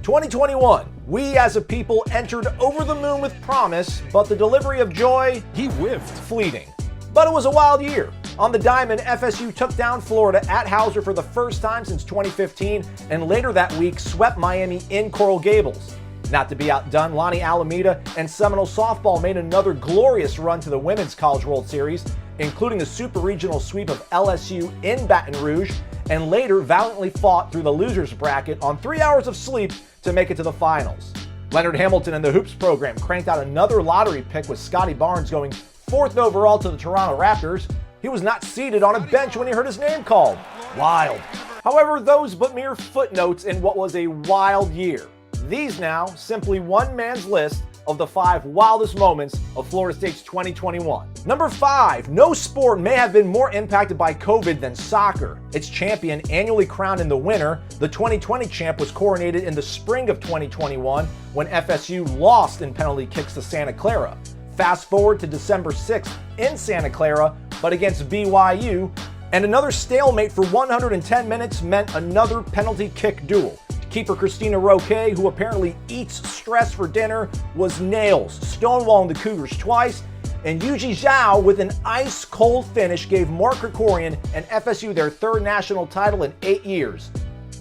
2021, we as a people entered over the moon with promise, but the delivery of joy, he whiffed. Fleeting. But it was a wild year. On the diamond, FSU took down Florida at Hauser for the first time since 2015, and later that week swept Miami in Coral Gables. Not to be outdone, Lonnie Alameda and Seminole softball made another glorious run to the Women's College World Series, including a super regional sweep of LSU in Baton Rouge, and later valiantly fought through the losers bracket on 3 hours of sleep to make it to the finals. Leonard Hamilton and the Hoops program cranked out another lottery pick with Scotty Barnes going 4th overall to the Toronto Raptors. He was not seated on a bench when he heard his name called. Wild. However, those but mere footnotes in what was a wild year. These now, simply one man's list of the 5 wildest moments of Florida State's 2021. Number 5, no sport may have been more impacted by COVID than soccer. Its champion annually crowned in the winter, the 2020 champ was coronated in the spring of 2021 when FSU lost in penalty kicks to Santa Clara. Fast forward to December 6th in Santa Clara, but against BYU, and another stalemate for 110 minutes meant another penalty kick duel. Keeper Christina Roque, who apparently eats stress for dinner, was nails, stonewalling the Cougars twice, and Yuji Zhao, with an ice-cold finish, gave Mark Krikorian and FSU their 3rd national title in 8 years.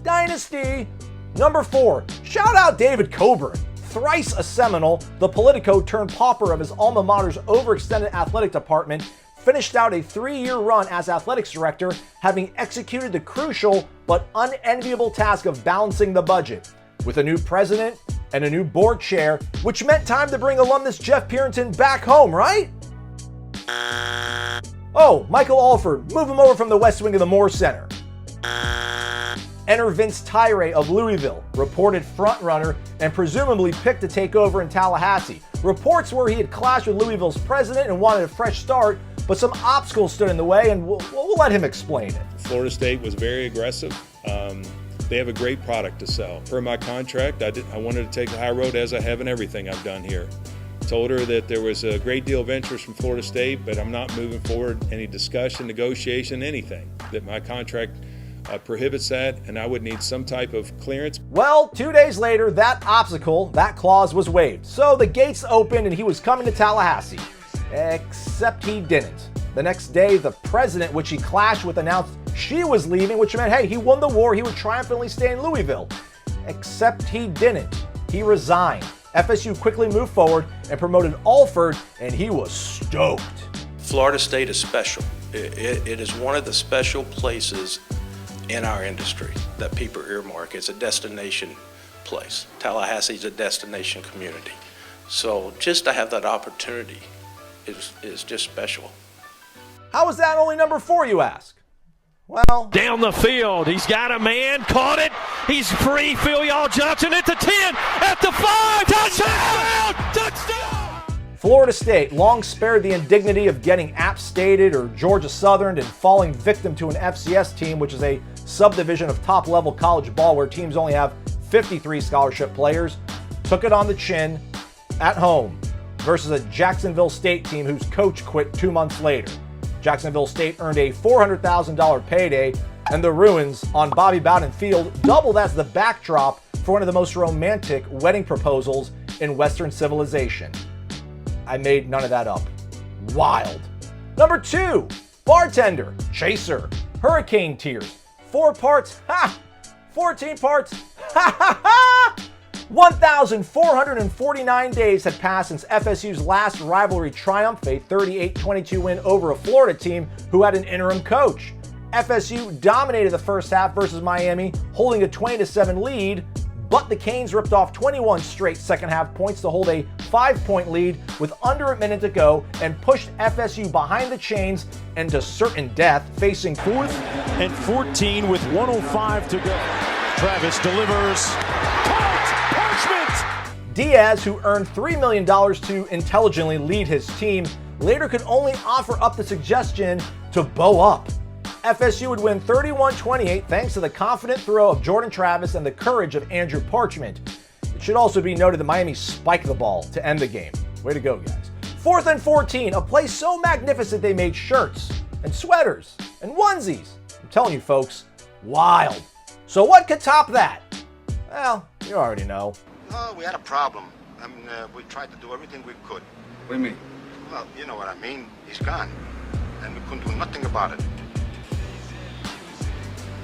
Dynasty! Number 4, shout out David Coburn. Thrice a Seminole, the Politico turned pauper of his alma mater's overextended athletic department, finished out a 3-year run as athletics director, having executed the crucial but unenviable task of balancing the budget. With a new president and a new board chair, which meant time to bring alumnus Jeff Purinton back home, right? Oh, Michael Alford, move him over from the west wing of the Moore Center. Enter Vince Tyre of Louisville, reported frontrunner and presumably picked to take over in Tallahassee. Reports were he had clashed with Louisville's president and wanted a fresh start, but some obstacles stood in the way, and we'll let him explain it. Florida State was very aggressive. They have a great product to sell. Per my contract, I wanted to take the high road, as I have in everything I've done here. Told her that there was a great deal of interest from Florida State, but I'm not moving forward any discussion, negotiation, anything. That my contract prohibits that, and I would need some type of clearance. Well, 2 days later, that obstacle, that clause was waived. So the gates opened and he was coming to Tallahassee. Except he didn't. The next day, the president, which he clashed with, announced she was leaving, which meant, hey, he won the war, he would triumphantly stay in Louisville. Except he didn't. He resigned. FSU quickly moved forward and promoted Alford, and he was stoked. Florida State is special. It is one of the special places in our industry that people earmark. It's a destination place. Tallahassee is a destination community. So just to have that opportunity is just special. How is that only number 4, you ask? Well, down the field, he's got a man, caught it, he's free, Phil Johnson at the 10, at the 5, touchdown! Florida State long spared the indignity of getting App Stated or Georgia Southern and falling victim to an FCS team, which is a subdivision of top-level college ball where teams only have 53 scholarship players, took it on the chin at home versus a Jacksonville State team whose coach quit 2 months later. Jacksonville State earned a $400,000 payday, and the ruins on Bobby Bowden Field doubled as the backdrop for one of the most romantic wedding proposals in Western civilization. I made none of that up. Wild. Number 2, bartender, chaser, hurricane tears. 4 parts, 14 parts, 1,449 days had passed since FSU's last rivalry triumph, a 38-22 win over a Florida team who had an interim coach. FSU dominated the first half versus Miami, holding a 20-7 lead, but the Canes ripped off 21 straight second-half points to hold a 5-point lead with under a minute to go and pushed FSU behind the chains and to certain death, facing 4th and 14 with 1:05 to go. Travis delivers. Diaz, who earned $3 million to intelligently lead his team, later could only offer up the suggestion to bow up. FSU would win 31-28 thanks to the confident throw of Jordan Travis and the courage of Andrew Parchment. It should also be noted that Miami spiked the ball to end the game. Way to go, guys. 4th and 14, a play so magnificent they made shirts and sweaters and onesies. I'm telling you folks, wild. So what could top that? Well, You already know. Oh, we had a problem. We tried to do everything we could. What do you mean? Well, you know what I mean. He's gone. And we couldn't do nothing about it.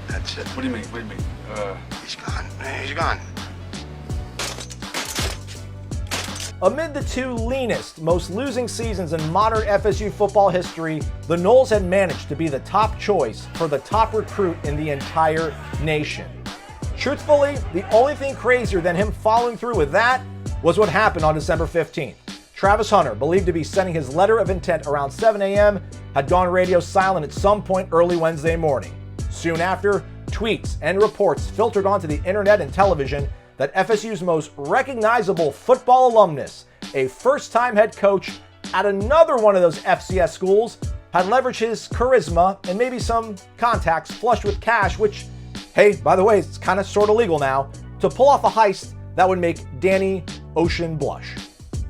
That's it. What do you mean? He's gone. He's gone. Amid the two leanest, most losing seasons in modern FSU football history, the Noles had managed to be the top choice for the top recruit in the entire nation. Truthfully, the only thing crazier than him following through with that was what happened on December 15th. Travis Hunter, believed to be sending his letter of intent around 7 a.m., had gone radio silent at some point early Wednesday morning. Soon after, tweets and reports filtered onto the internet and television that FSU's most recognizable football alumnus, a first-time head coach at another one of those FCS schools, had leveraged his charisma and maybe some contacts flushed with cash, which, hey, by the way, it's kind of sort of legal now, to pull off a heist that would make Danny Ocean blush.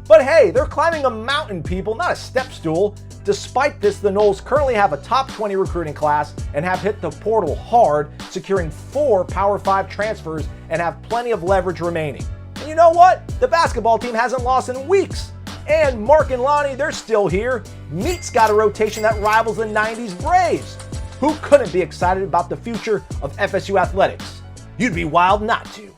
But hey, they're climbing a mountain, people, not a step stool. Despite this, the Noles currently have a top 20 recruiting class and have hit the portal hard, securing 4 Power 5 transfers and have plenty of leverage remaining. And you know what? The basketball team hasn't lost in weeks. And Mark and Lonnie, they're still here. Meat's got a rotation that rivals the 90s Braves. Who couldn't be excited about the future of FSU athletics? You'd be wild not to.